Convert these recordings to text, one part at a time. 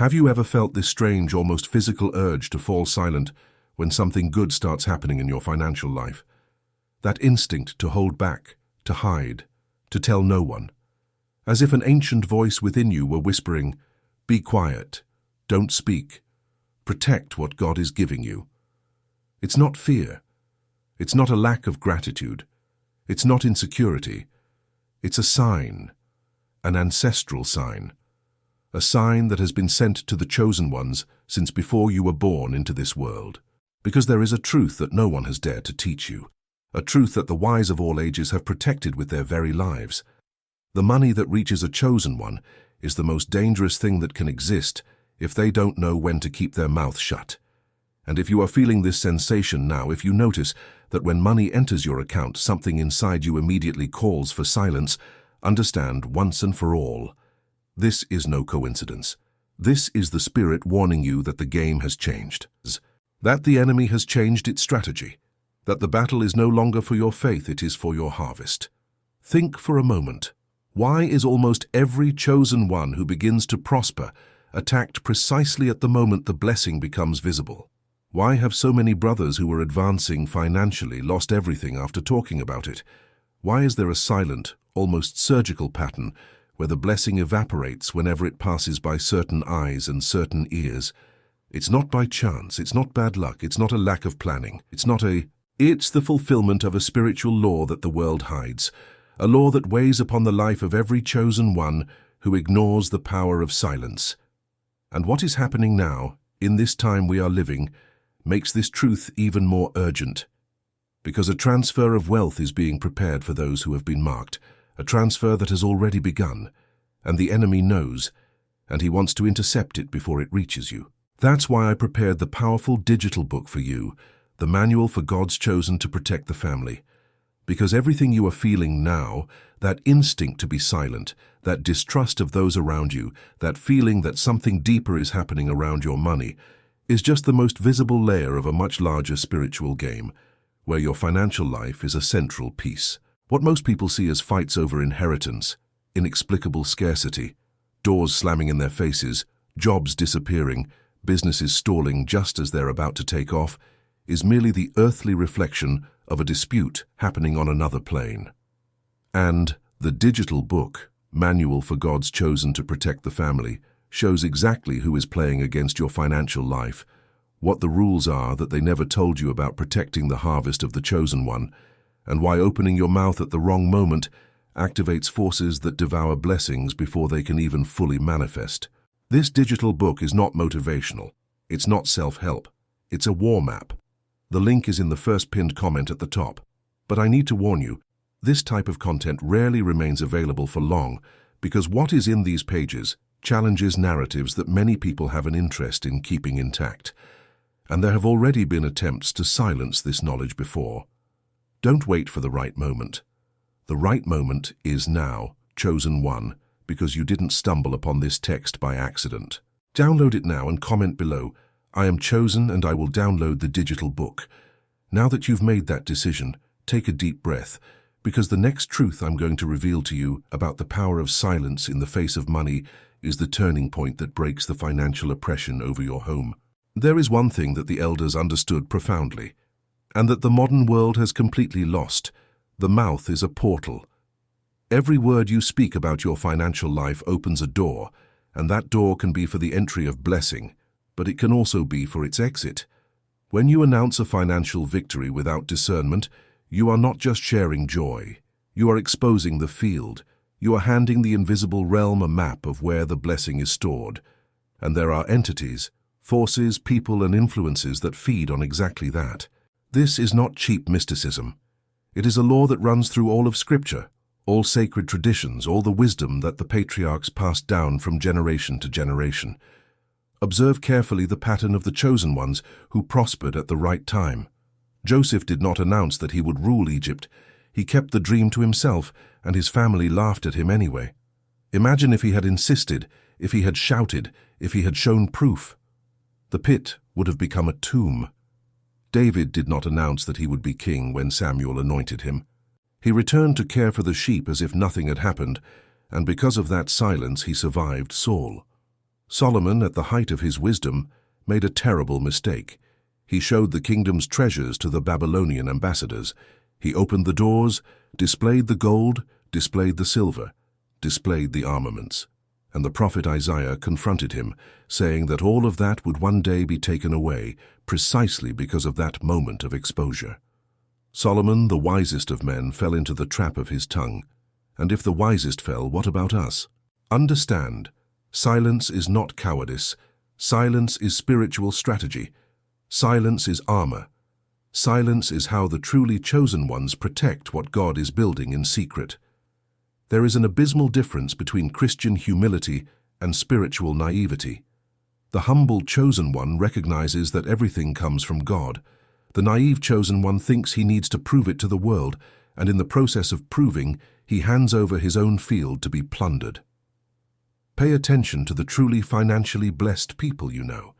Have you ever felt this strange, almost physical urge to fall silent when something good starts happening in your financial life? That instinct to hold back, to hide, to tell no one. As if an ancient voice within you were whispering, "Be quiet, don't speak, protect what God is giving you." It's not fear. It's not a lack of gratitude. It's not insecurity. It's a sign, an ancestral sign. A sign that has been sent to the chosen ones since before you were born into this world. Because there is a truth that no one has dared to teach you. A truth that the wise of all ages have protected with their very lives. The money that reaches a chosen one is the most dangerous thing that can exist if they don't know when to keep their mouth shut. And if you are feeling this sensation now, if you notice that when money enters your account, something inside you immediately calls for silence, understand once and for all, this is no coincidence. This is the Spirit warning you that the game has changed. That the enemy has changed its strategy. That the battle is no longer for your faith, it is for your harvest. Think for a moment. Why is almost every chosen one who begins to prosper attacked precisely at the moment the blessing becomes visible? Why have so many brothers who were advancing financially lost everything after talking about it? Why is there a silent, almost surgical pattern where the blessing evaporates whenever it passes by certain eyes and certain ears? It's not by chance, it's not bad luck, it's not a lack of planning, it's the fulfillment of a spiritual law that the world hides, a law that weighs upon the life of every chosen one who ignores the power of silence. And what is happening now, in this time we are living, makes this truth even more urgent. Because a transfer of wealth is being prepared for those who have been marked, a transfer that has already begun, and the enemy knows, and he wants to intercept it before it reaches you. That's why I prepared the powerful digital book for you, the manual for God's chosen to protect the family. Because everything you are feeling now, that instinct to be silent, that distrust of those around you, that feeling that something deeper is happening around your money, is just the most visible layer of a much larger spiritual game, where your financial life is a central piece. What most people see as fights over inheritance, inexplicable scarcity, doors slamming in their faces, jobs disappearing, businesses stalling just as they're about to take off, is merely the earthly reflection of a dispute happening on another plane. And the digital book, Manual for God's Chosen to Protect the Family, shows exactly who is playing against your financial life, what the rules are that they never told you about protecting the harvest of the chosen one, and why opening your mouth at the wrong moment activates forces that devour blessings before they can even fully manifest. This digital book is not motivational. It's not self-help. It's a war map. The link is in the first pinned comment at the top. But I need to warn you, this type of content rarely remains available for long because what is in these pages challenges narratives that many people have an interest in keeping intact. And there have already been attempts to silence this knowledge before. Don't wait for the right moment. The right moment is now, chosen one, because you didn't stumble upon this text by accident. Download it now and comment below, "I am chosen and I will download the digital book." Now that you've made that decision, take a deep breath, because the next truth I'm going to reveal to you about the power of silence in the face of money is the turning point that breaks the financial oppression over your home. There is one thing that the elders understood profoundly, and that the modern world has completely lost. The mouth is a portal. Every word you speak about your financial life opens a door, and that door can be for the entry of blessing, but it can also be for its exit. When you announce a financial victory without discernment, you are not just sharing joy. You are exposing the field. You are handing the invisible realm a map of where the blessing is stored. And there are entities, forces, people, and influences that feed on exactly that. This is not cheap mysticism. It is a law that runs through all of Scripture, all sacred traditions, all the wisdom that the patriarchs passed down from generation to generation. Observe carefully the pattern of the chosen ones who prospered at the right time. Joseph did not announce that he would rule Egypt. He kept the dream to himself, and his family laughed at him anyway. Imagine if he had insisted, if he had shouted, if he had shown proof. The pit would have become a tomb. David did not announce that he would be king when Samuel anointed him. He returned to care for the sheep as if nothing had happened, and because of that silence he survived Saul. Solomon, at the height of his wisdom, made a terrible mistake. He showed the kingdom's treasures to the Babylonian ambassadors. He opened the doors, displayed the gold, displayed the silver, displayed the armaments. And the prophet Isaiah confronted him, saying that all of that would one day be taken away, precisely because of that moment of exposure. Solomon, the wisest of men, fell into the trap of his tongue. And if the wisest fell, what about us? Understand, silence is not cowardice. Silence is spiritual strategy. Silence is armor. Silence is how the truly chosen ones protect what God is building in secret. There is an abysmal difference between Christian humility and spiritual naivety. The humble chosen one recognizes that everything comes from God. The naive chosen one thinks he needs to prove it to the world, and in the process of proving, he hands over his own field to be plundered. Pay attention to the truly financially blessed people you know.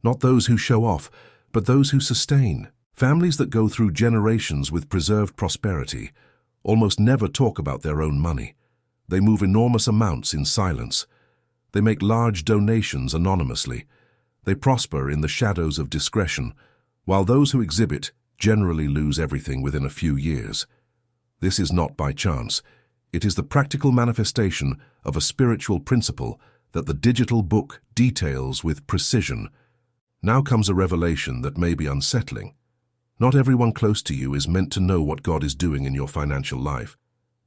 Not those who show off, but those who sustain. Families that go through generations with preserved prosperity almost never talk about their own money. They move enormous amounts in silence. They make large donations anonymously. They prosper in the shadows of discretion, while those who exhibit generally lose everything within a few years. This is not by chance. It is the practical manifestation of a spiritual principle that the digital book details with precision. Now comes a revelation that may be unsettling. Not everyone close to you is meant to know what God is doing in your financial life.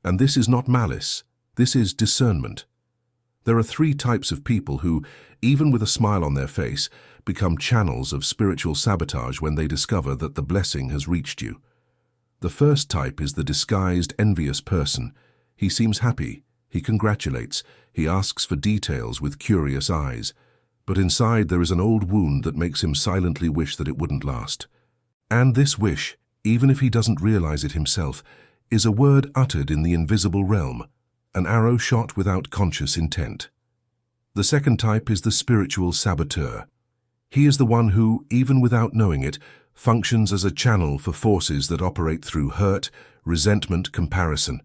And this is not malice. This is discernment. There are three types of people who, even with a smile on their face, become channels of spiritual sabotage when they discover that the blessing has reached you. The first type is the disguised, envious person. He seems happy, he congratulates, he asks for details with curious eyes. But inside there is an old wound that makes him silently wish that it wouldn't last. And this wish, even if he doesn't realize it himself, is a word uttered in the invisible realm, an arrow shot without conscious intent. The second type is the spiritual saboteur. He is the one who, even without knowing it, functions as a channel for forces that operate through hurt, resentment, comparison.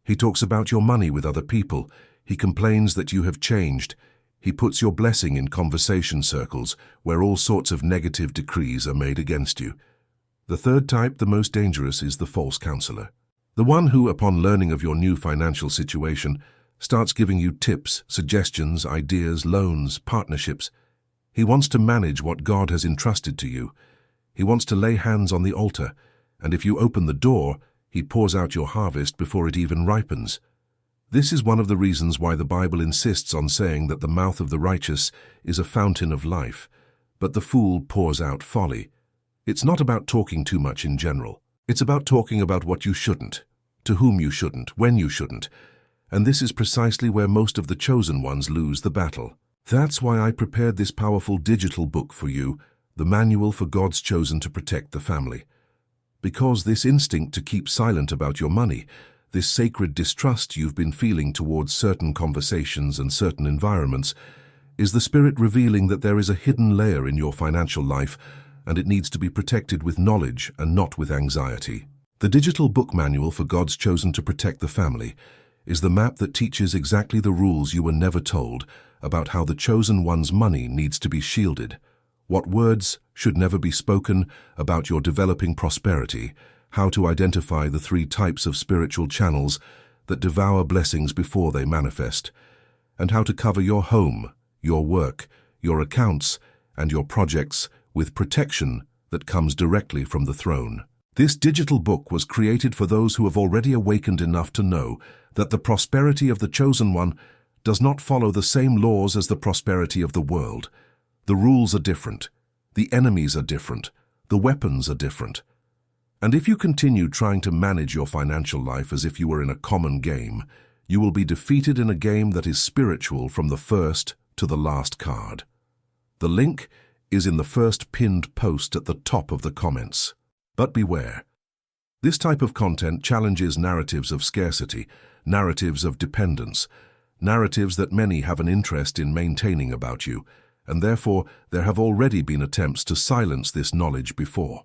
He talks about your money with other people. He complains that you have changed. He puts your blessing in conversation circles where all sorts of negative decrees are made against you. The third type, the most dangerous, is the false counselor. The one who, upon learning of your new financial situation, starts giving you tips, suggestions, ideas, loans, partnerships. He wants to manage what God has entrusted to you. He wants to lay hands on the altar, and if you open the door, he pours out your harvest before it even ripens. This is one of the reasons why the Bible insists on saying that the mouth of the righteous is a fountain of life, but the fool pours out folly. It's not about talking too much in general. It's about talking about what you shouldn't, to whom you shouldn't, when you shouldn't. And this is precisely where most of the chosen ones lose the battle. That's why I prepared this powerful digital book for you, the manual for God's chosen to protect the family. Because this instinct to keep silent about your money, this sacred distrust you've been feeling towards certain conversations and certain environments, is the Spirit revealing that there is a hidden layer in your financial life, and it needs to be protected with knowledge and not with anxiety. The digital book manual for God's chosen to protect the family is the map that teaches exactly the rules you were never told about how the chosen one's money needs to be shielded, what words should never be spoken about your developing prosperity, how to identify the three types of spiritual channels that devour blessings before they manifest, and how to cover your home, your work, your accounts, and your projects with protection that comes directly from the throne. This digital book was created for those who have already awakened enough to know that the prosperity of the chosen one does not follow the same laws as the prosperity of the world. The rules are different. The enemies are different. The weapons are different. And if you continue trying to manage your financial life as if you were in a common game, you will be defeated in a game that is spiritual from the first to the last card. The link is in the first pinned post at the top of the comments. But beware. This type of content challenges narratives of scarcity, narratives of dependence, narratives that many have an interest in maintaining about you, and therefore there have already been attempts to silence this knowledge before.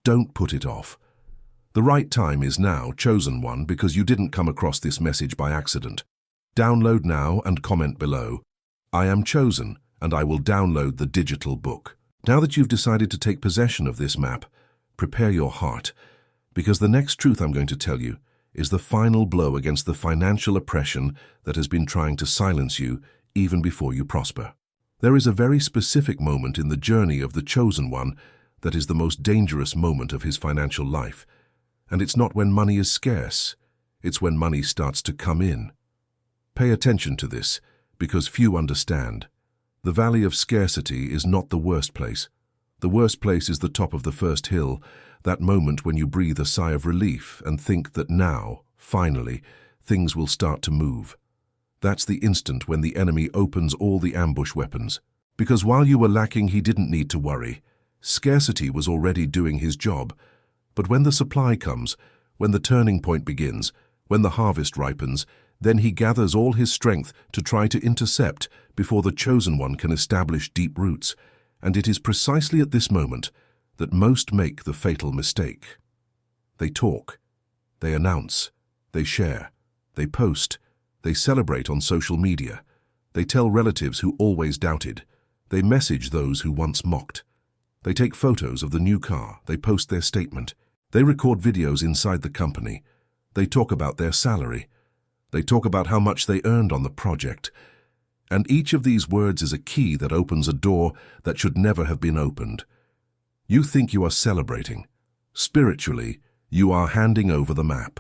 Don't put it off. The right time is now, chosen one, because you didn't come across this message by accident. Download now and comment below. I am chosen, and I will download the digital book. Now that you've decided to take possession of this map, prepare your heart, because the next truth I'm going to tell you is the final blow against the financial oppression that has been trying to silence you even before you prosper. There is a very specific moment in the journey of the chosen one that is the most dangerous moment of his financial life. And it's not when money is scarce, it's when money starts to come in. Pay attention to this, because few understand. The valley of scarcity is not the worst place. The worst place is the top of the first hill, that moment when you breathe a sigh of relief and think that now, finally, things will start to move. That's the instant when the enemy opens all the ambush weapons. Because while you were lacking, he didn't need to worry. Scarcity was already doing his job. But when the supply comes, when the turning point begins, when the harvest ripens, then he gathers all his strength to try to intercept before the chosen one can establish deep roots. And it is precisely at this moment that most make the fatal mistake. They talk, they announce, they share, they post, they celebrate on social media, they tell relatives who always doubted, they message those who once mocked. They take photos of the new car, they post their statement, they record videos inside the company, they talk about their salary, they talk about how much they earned on the project. And each of these words is a key that opens a door that should never have been opened. You think you are celebrating. Spiritually, you are handing over the map.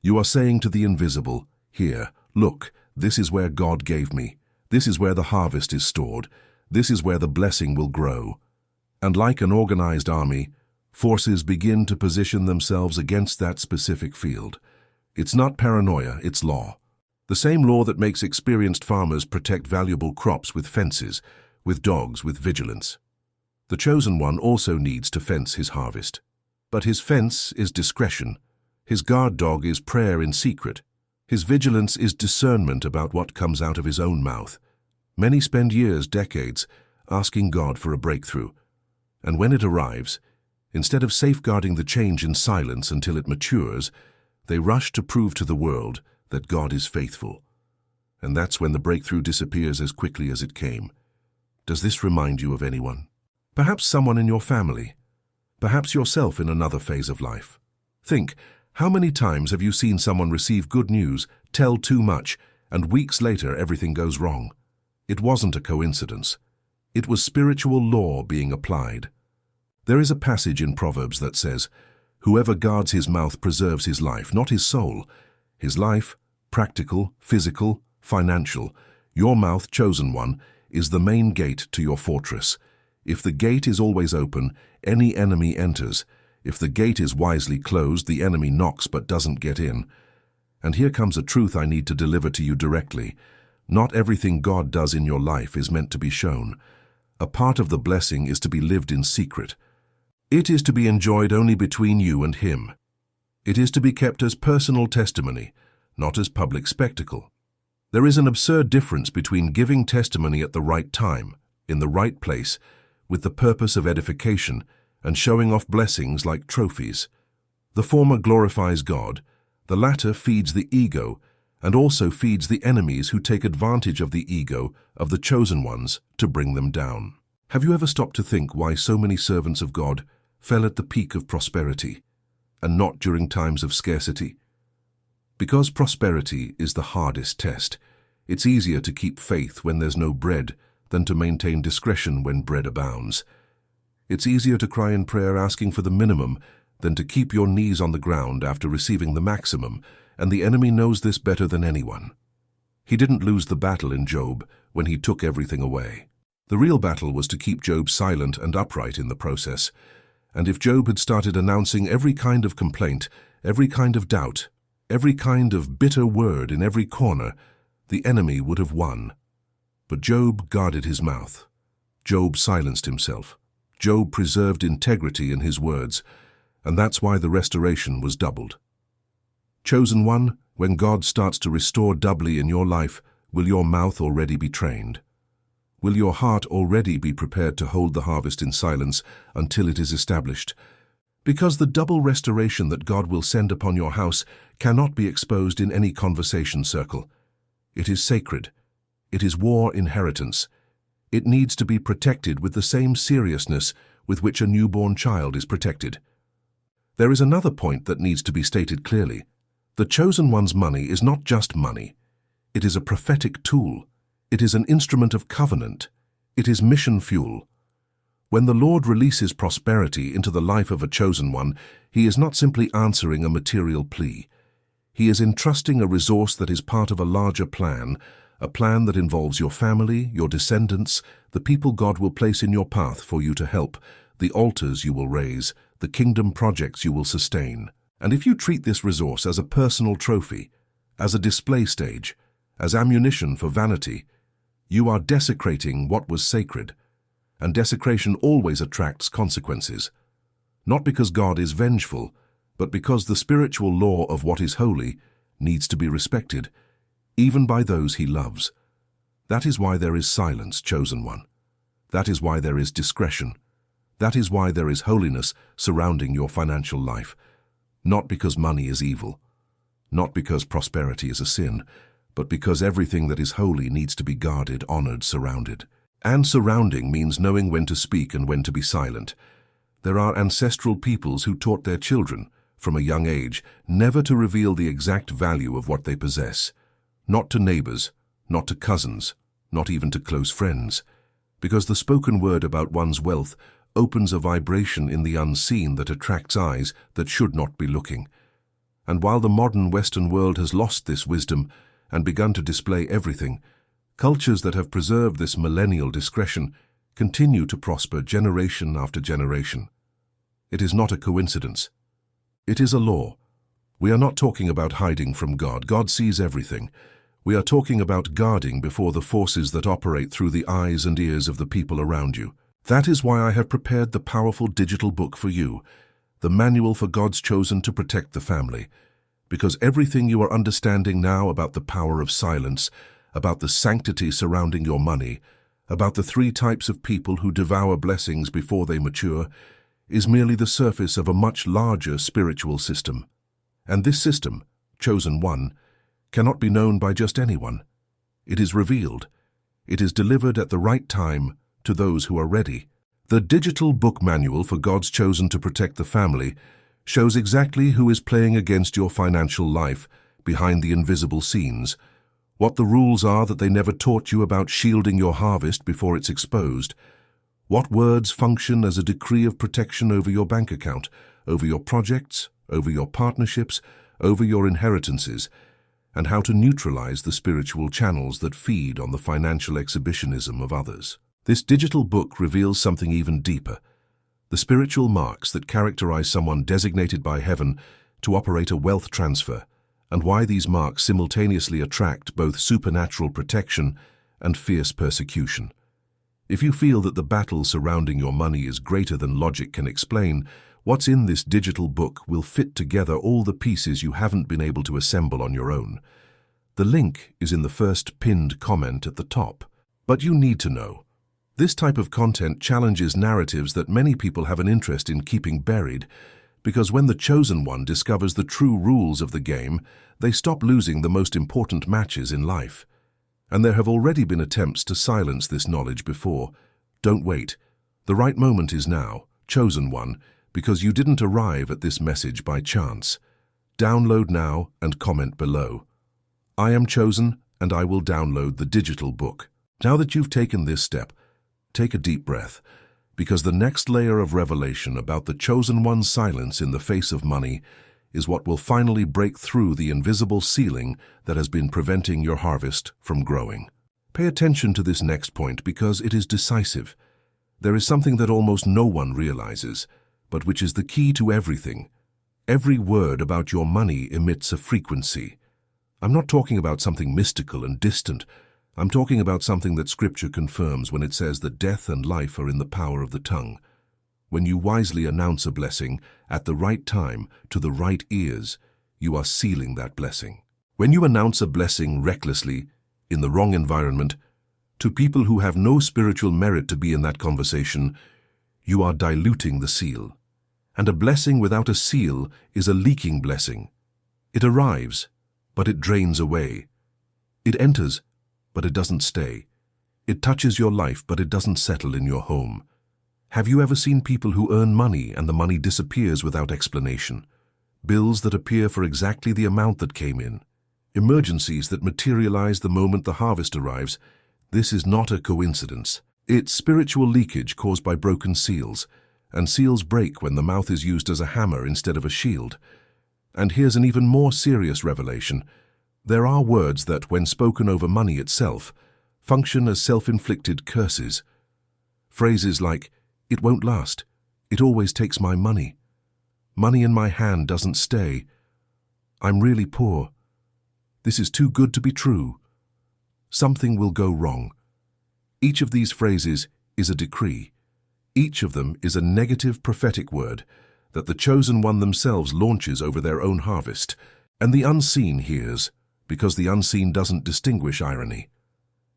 You are saying to the invisible, here, look, this is where God gave me. This is where the harvest is stored. This is where the blessing will grow. And like an organized army, forces begin to position themselves against that specific field. It's not paranoia, it's law. The same law that makes experienced farmers protect valuable crops with fences, with dogs, with vigilance. The chosen one also needs to fence his harvest. But his fence is discretion. His guard dog is prayer in secret. His vigilance is discernment about what comes out of his own mouth. Many spend years, decades, asking God for a breakthrough. And when it arrives, instead of safeguarding the change in silence until it matures, they rush to prove to the world that God is faithful. And that's when the breakthrough disappears as quickly as it came. Does this remind you of anyone? Perhaps someone in your family. Perhaps yourself in another phase of life. Think, how many times have you seen someone receive good news, tell too much, and weeks later everything goes wrong? It wasn't a coincidence. It was spiritual law being applied. There is a passage in Proverbs that says, "Whoever guards his mouth preserves his life, not his soul." His life, practical, physical, financial, your mouth, chosen one, is the main gate to your fortress. If the gate is always open, any enemy enters. If the gate is wisely closed, the enemy knocks but doesn't get in. And here comes a truth I need to deliver to you directly. Not everything God does in your life is meant to be shown. A part of the blessing is to be lived in secret. It is to be enjoyed only between you and Him. It is to be kept as personal testimony, not as public spectacle. There is an absurd difference between giving testimony at the right time, in the right place, with the purpose of edification, and showing off blessings like trophies. The former glorifies God, the latter feeds the ego, and also feeds the enemies who take advantage of the ego of the chosen ones to bring them down. Have you ever stopped to think why so many servants of God fell at the peak of prosperity, and not during times of scarcity? Because prosperity is the hardest test. It's easier to keep faith when there's no bread than to maintain discretion when bread abounds. It's easier to cry in prayer asking for the minimum than to keep your knees on the ground after receiving the maximum, and the enemy knows this better than anyone. He didn't lose the battle in Job when he took everything away. The real battle was to keep Job silent and upright in the process. And if Job had started announcing every kind of complaint, every kind of doubt, every kind of bitter word in every corner, the enemy would have won. But Job guarded his mouth. Job silenced himself. Job preserved integrity in his words, and that's why the restoration was doubled. Chosen one, when God starts to restore doubly in your life, will your mouth already be trained? Will your heart already be prepared to hold the harvest in silence until it is established? Because the double restoration that God will send upon your house cannot be exposed in any conversation circle. It is sacred. It is war inheritance. It needs to be protected with the same seriousness with which a newborn child is protected. There is another point that needs to be stated clearly. The chosen one's money is not just money. It is a prophetic tool. It is an instrument of covenant. It is mission fuel. When the Lord releases prosperity into the life of a chosen one, He is not simply answering a material plea. He is entrusting a resource that is part of a larger plan, a plan that involves your family, your descendants, the people God will place in your path for you to help, the altars you will raise, the kingdom projects you will sustain. And if you treat this resource as a personal trophy, as a display stage, as ammunition for vanity, you are desecrating what was sacred. And desecration always attracts consequences. Not because God is vengeful, but because the spiritual law of what is holy needs to be respected, even by those He loves. That is why there is silence, chosen one. That is why there is discretion. That is why there is holiness surrounding your financial life. Not because money is evil, not because prosperity is a sin, but because everything that is holy needs to be guarded, honored, surrounded. And surrounding means knowing when to speak and when to be silent. There are ancestral peoples who taught their children, from a young age, never to reveal the exact value of what they possess. Not to neighbors, not to cousins, not even to close friends, because the spoken word about one's wealth opens a vibration in the unseen that attracts eyes that should not be looking. And while the modern Western world has lost this wisdom and begun to display everything, cultures that have preserved this millennial discretion continue to prosper generation after generation. It is not a coincidence. It is a law. We are not talking about hiding from God. God sees everything. We are talking about guarding before the forces that operate through the eyes and ears of the people around you. That is why I have prepared the powerful digital book for you, the manual for God's chosen to protect the family. Because everything you are understanding now about the power of silence, about the sanctity surrounding your money, about the 3 types of people who devour blessings before they mature, is merely the surface of a much larger spiritual system. And this system, chosen one, cannot be known by just anyone. It is revealed. It is delivered at the right time to those who are ready. The digital book manual for God's chosen to protect the family shows exactly who is playing against your financial life behind the invisible scenes, what the rules are that they never taught you about shielding your harvest before it's exposed, what words function as a decree of protection over your bank account, over your projects, over your partnerships, over your inheritances, and how to neutralize the spiritual channels that feed on the financial exhibitionism of others. This digital book reveals something even deeper, the spiritual marks that characterize someone designated by heaven to operate a wealth transfer, and why these marks simultaneously attract both supernatural protection and fierce persecution. If you feel that the battle surrounding your money is greater than logic can explain, what's in this digital book will fit together all the pieces you haven't been able to assemble on your own. The link is in the first pinned comment at the top. But you need to know, this type of content challenges narratives that many people have an interest in keeping buried, because when the chosen one discovers the true rules of the game, they stop losing the most important matches in life. And there have already been attempts to silence this knowledge before. Don't wait. The right moment is now, chosen one, because you didn't arrive at this message by chance. Download now and comment below. I am chosen and I will download the digital book. Now that you've taken this step, take a deep breath, because the next layer of revelation about the chosen one's silence in the face of money is what will finally break through the invisible ceiling that has been preventing your harvest from growing. Pay attention to this next point because it is decisive. There is something that almost no one realizes, but which is the key to everything. Every word about your money emits a frequency. I'm not talking about something mystical and distant. I'm talking about something that Scripture confirms when it says that death and life are in the power of the tongue. When you wisely announce a blessing at the right time to the right ears, you are sealing that blessing. When you announce a blessing recklessly, in the wrong environment, to people who have no spiritual merit to be in that conversation, you are diluting the seal. And a blessing without a seal is a leaking blessing. It arrives, but it drains away. It enters, but it doesn't stay. It touches your life, but it doesn't settle in your home. Have you ever seen people who earn money and the money disappears without explanation? Bills that appear for exactly the amount that came in. Emergencies that materialize the moment the harvest arrives. This is not a coincidence. It's spiritual leakage caused by broken seals, and seals break when the mouth is used as a hammer instead of a shield. And here's an even more serious revelation. There are words that, when spoken over money itself, function as self-inflicted curses. Phrases like, "It won't last," "It always takes my money," "Money in my hand doesn't stay," "I'm really poor," "This is too good to be true," "Something will go wrong." Each of these phrases is a decree. Each of them is a negative prophetic word that the chosen one themselves launches over their own harvest, and the unseen hears, because the unseen doesn't distinguish irony.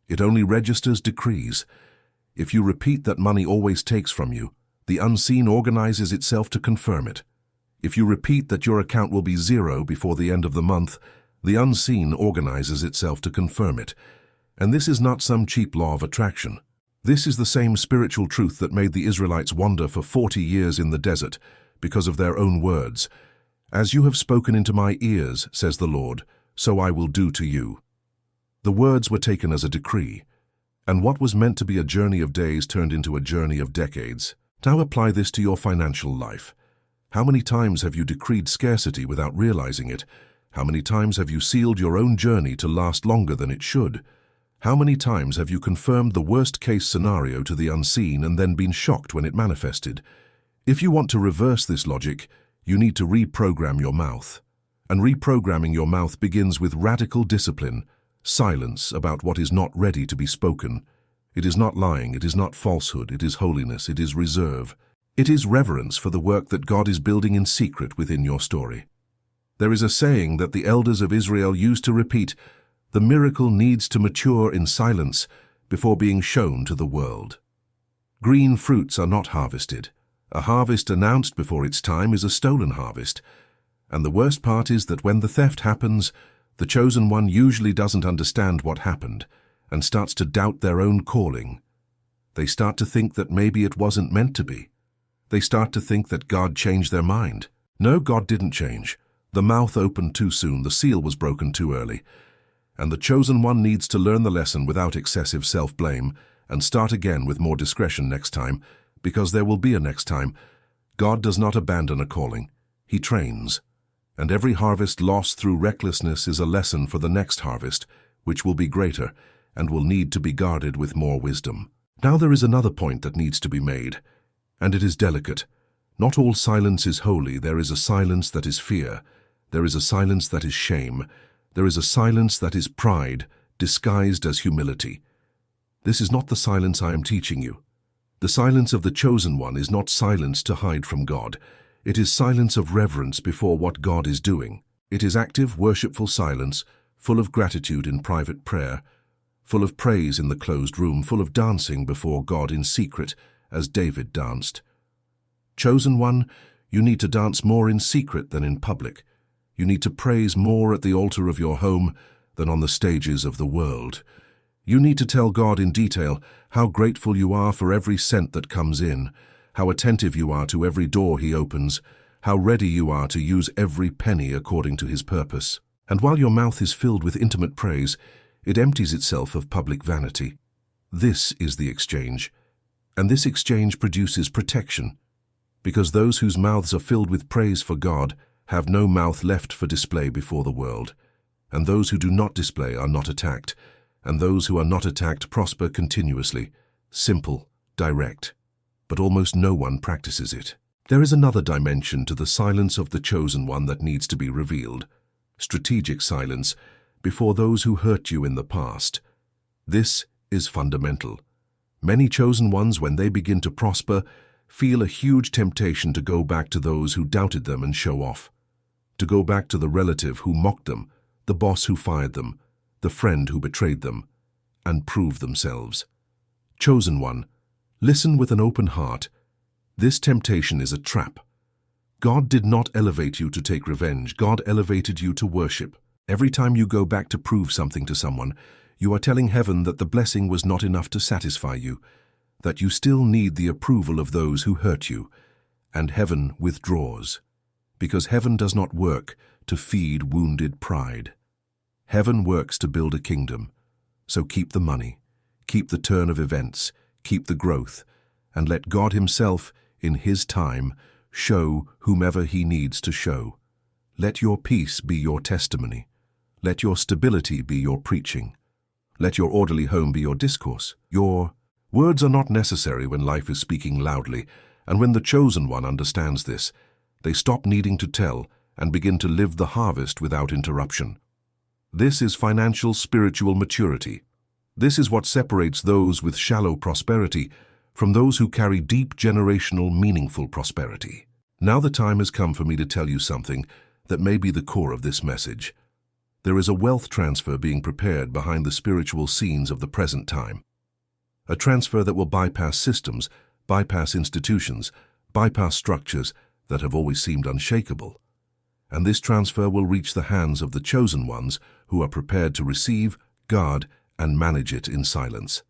It only registers decrees. If you repeat that money always takes from you, the unseen organizes itself to confirm it. If you repeat that your account will be zero before the end of the month, the unseen organizes itself to confirm it. And this is not some cheap law of attraction. This is the same spiritual truth that made the Israelites wander for 40 years in the desert because of their own words. "As you have spoken into my ears, says the Lord, so I will do to you." The words were taken as a decree, and what was meant to be a journey of days turned into a journey of decades. Now apply this to your financial life. How many times have you decreed scarcity without realizing it? How many times have you sealed your own journey to last longer than it should? How many times have you confirmed the worst-case scenario to the unseen and then been shocked when it manifested? If you want to reverse this logic, you need to reprogram your mouth. And reprogramming your mouth begins with radical discipline, silence about what is not ready to be spoken. It is not lying, it is not falsehood, it is holiness, it is reserve. It is reverence for the work that God is building in secret within your story. There is a saying that the elders of Israel used to repeat, "The miracle needs to mature in silence before being shown to the world." Green fruits are not harvested. A harvest announced before its time is a stolen harvest. And the worst part is that when the theft happens, the chosen one usually doesn't understand what happened and starts to doubt their own calling. They start to think that maybe it wasn't meant to be. They start to think that God changed their mind. No, God didn't change. The mouth opened too soon, the seal was broken too early. And the chosen one needs to learn the lesson without excessive self-blame and start again with more discretion next time, because there will be a next time. God does not abandon a calling. He trains. And every harvest lost through recklessness is a lesson for the next harvest, which will be greater and will need to be guarded with more wisdom. Now there is another point that needs to be made, and it is delicate. Not all silence is holy. There is a silence that is fear. There is a silence that is shame. There is a silence that is pride, disguised as humility. This is not the silence I am teaching you. The silence of the chosen one is not silence to hide from God. It is silence of reverence before what God is doing. It is active, worshipful silence, full of gratitude in private prayer, full of praise in the closed room, full of dancing before God in secret, as David danced. Chosen one, you need to dance more in secret than in public. You need to praise more at the altar of your home than on the stages of the world. You need to tell God in detail how grateful you are for every cent that comes in, how attentive you are to every door He opens, how ready you are to use every penny according to His purpose. And while your mouth is filled with intimate praise, it empties itself of public vanity. This is the exchange, and this exchange produces protection, because those whose mouths are filled with praise for God have no mouth left for display before the world, and those who do not display are not attacked, and those who are not attacked prosper continuously, simple, direct. But almost no one practices it. There is another dimension to the silence of the chosen one that needs to be revealed. Strategic silence before those who hurt you in the past. This is fundamental. Many chosen ones, when they begin to prosper, feel a huge temptation to go back to those who doubted them and show off. To go back to the relative who mocked them, the boss who fired them, the friend who betrayed them, and prove themselves. Chosen one, listen with an open heart. This temptation is a trap. God did not elevate you to take revenge. God elevated you to worship. Every time you go back to prove something to someone, You are telling heaven that the blessing was not enough to satisfy you, that you still need the approval of those who hurt you, and heaven withdraws, because heaven does not work to feed wounded pride. Heaven works to build a kingdom, so keep the money, keep the turn of events, keep the growth, and let God himself, in his time, show whomever he needs to show. Let your peace be your testimony. Let your stability be your preaching. Let your orderly home be your discourse. Your words are not necessary when life is speaking loudly, and when the chosen one understands this, they stop needing to tell and begin to live the harvest without interruption. This is financial spiritual maturity. This is what separates those with shallow prosperity from those who carry deep generational meaningful prosperity. Now the time has come for me to tell you something that may be the core of this message. There is a wealth transfer being prepared behind the spiritual scenes of the present time. A transfer that will bypass systems, bypass institutions, bypass structures that have always seemed unshakable. And this transfer will reach the hands of the chosen ones who are prepared to receive, guard, and manage it in silence.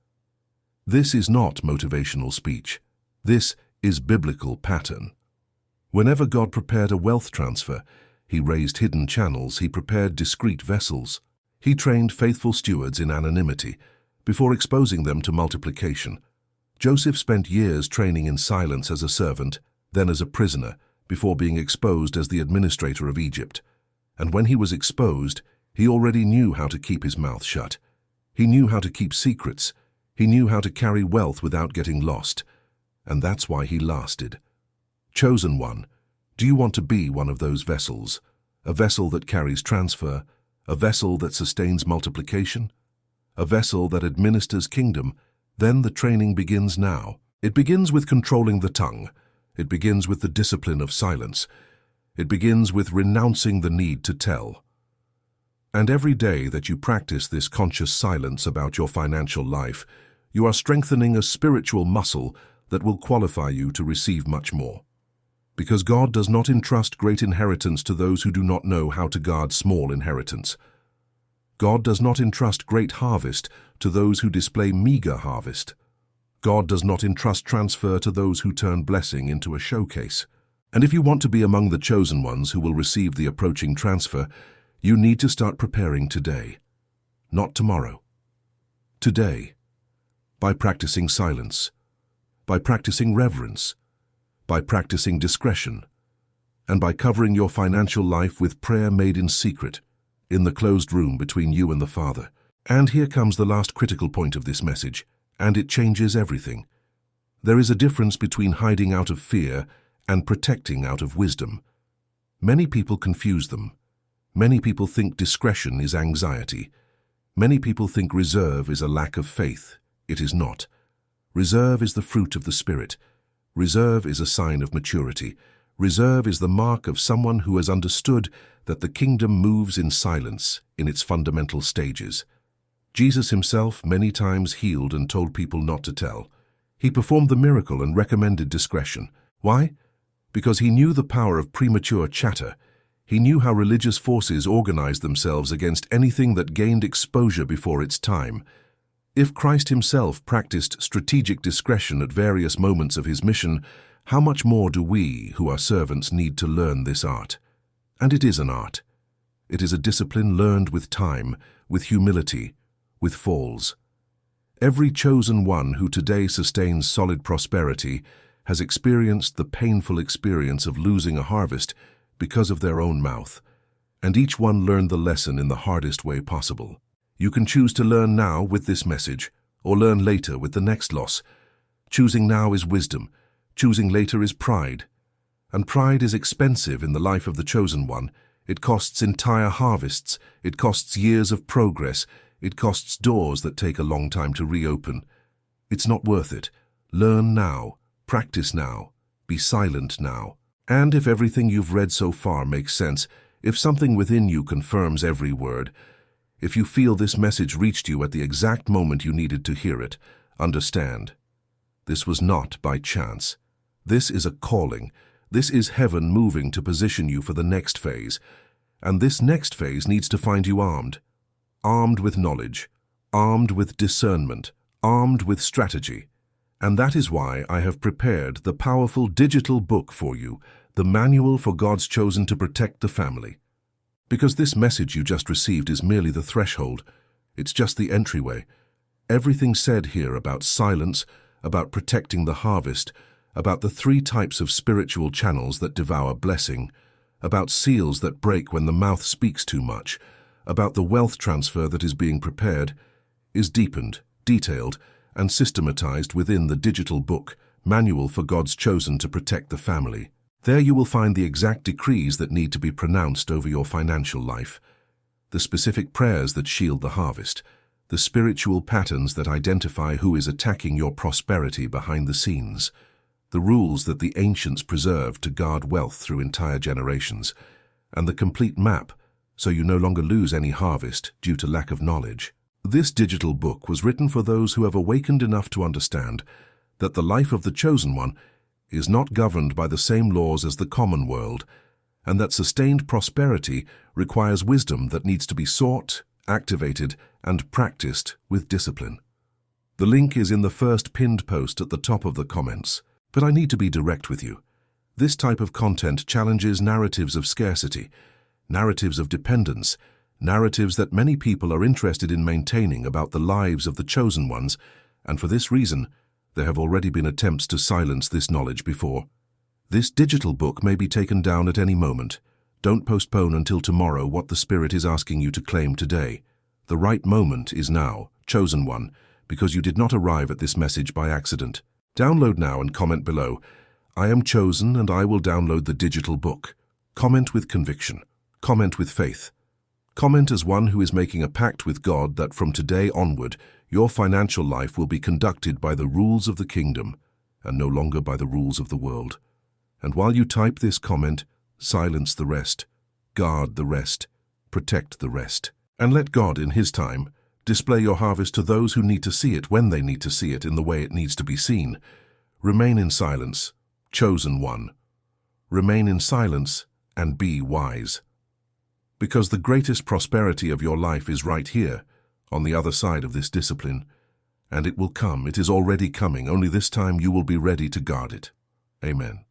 This is not motivational speech. This is biblical pattern. Whenever God prepared a wealth transfer, he raised hidden channels, he prepared discreet vessels. He trained faithful stewards in anonymity before exposing them to multiplication. Joseph spent years training in silence as a servant, then as a prisoner, before being exposed as the administrator of Egypt. And when he was exposed, he already knew how to keep his mouth shut. He knew how to keep secrets. He knew how to carry wealth without getting lost. And that's why he lasted. Chosen one, do you want to be one of those vessels? A vessel that carries transfer, a vessel that sustains multiplication, a vessel that administers kingdom? Then the training begins now. It begins with controlling the tongue. It begins with the discipline of silence. It begins with renouncing the need to tell. And every day that you practice this conscious silence about your financial life, you are strengthening a spiritual muscle that will qualify you to receive much more. Because God does not entrust great inheritance to those who do not know how to guard small inheritance. God does not entrust great harvest to those who display meager harvest. God does not entrust transfer to those who turn blessing into a showcase. And if you want to be among the chosen ones who will receive the approaching transfer, you need to start preparing today, not tomorrow. Today, by practicing silence, by practicing reverence, by practicing discretion, and by covering your financial life with prayer made in secret, in the closed room between you and the Father. And here comes the last critical point of this message, and it changes everything. There is a difference between hiding out of fear and protecting out of wisdom. Many people confuse them. Many people think discretion is anxiety. Many people think reserve is a lack of faith. It is not. Reserve is the fruit of the Spirit. Reserve is a sign of maturity. Reserve is the mark of someone who has understood that the kingdom moves in silence in its fundamental stages. Jesus himself many times healed and told people not to tell. He performed the miracle and recommended discretion. Why? Because he knew the power of premature chatter. He knew how religious forces organized themselves against anything that gained exposure before its time. If Christ himself practiced strategic discretion at various moments of his mission, how much more do we, who are servants, need to learn this art? And it is an art. It is a discipline learned with time, with humility, with falls. Every chosen one who today sustains solid prosperity has experienced the painful experience of losing a harvest because of their own mouth, and each one learned the lesson in the hardest way possible. You can choose to learn now with this message, or learn later with the next loss. Choosing now is wisdom. Choosing later is pride. And pride is expensive in the life of the chosen one. It costs entire harvests. It costs years of progress. It costs doors that take a long time to reopen. It's not worth it. Learn now. Practice now. Be silent now. And if everything you've read so far makes sense, if something within you confirms every word, if you feel this message reached you at the exact moment you needed to hear it, understand. This was not by chance. This is a calling. This is heaven moving to position you for the next phase. And this next phase needs to find you armed. Armed with knowledge, armed with discernment, armed with strategy. And that is why I have prepared the powerful digital book for you, the Manual for God's Chosen to Protect the Family. Because this message you just received is merely the threshold. It's just the entryway. Everything said here about silence, about protecting the harvest, about the 3 types of spiritual channels that devour blessing, about seals that break when the mouth speaks too much, about the wealth transfer that is being prepared, is deepened, detailed, and systematized within the digital book, Manual for God's Chosen to Protect the Family. There you will find the exact decrees that need to be pronounced over your financial life, the specific prayers that shield the harvest, the spiritual patterns that identify who is attacking your prosperity behind the scenes, the rules that the ancients preserved to guard wealth through entire generations, and the complete map so you no longer lose any harvest due to lack of knowledge. This digital book was written for those who have awakened enough to understand that the life of the chosen one is not governed by the same laws as the common world, and that sustained prosperity requires wisdom that needs to be sought, activated, and practiced with discipline. The link is in the first pinned post at the top of the comments. But I need to be direct with you. This type of content challenges narratives of scarcity, narratives of dependence, narratives that many people are interested in maintaining about the lives of the chosen ones, and for this reason, there have already been attempts to silence this knowledge before. This digital book may be taken down at any moment. Don't postpone until tomorrow what the Spirit is asking you to claim today. The right moment is now, chosen one, because you did not arrive at this message by accident. Download now and comment below. I am chosen and I will download the digital book. Comment with conviction. Comment with faith. Comment as one who is making a pact with God that from today onward, your financial life will be conducted by the rules of the kingdom and no longer by the rules of the world. And while you type this comment, silence the rest, guard the rest, protect the rest, and let God in His time display your harvest to those who need to see it when they need to see it in the way it needs to be seen. Remain in silence, chosen one. Remain in silence and be wise. Because the greatest prosperity of your life is right here, on the other side of this discipline. And it will come, it is already coming, only this time you will be ready to guard it. Amen.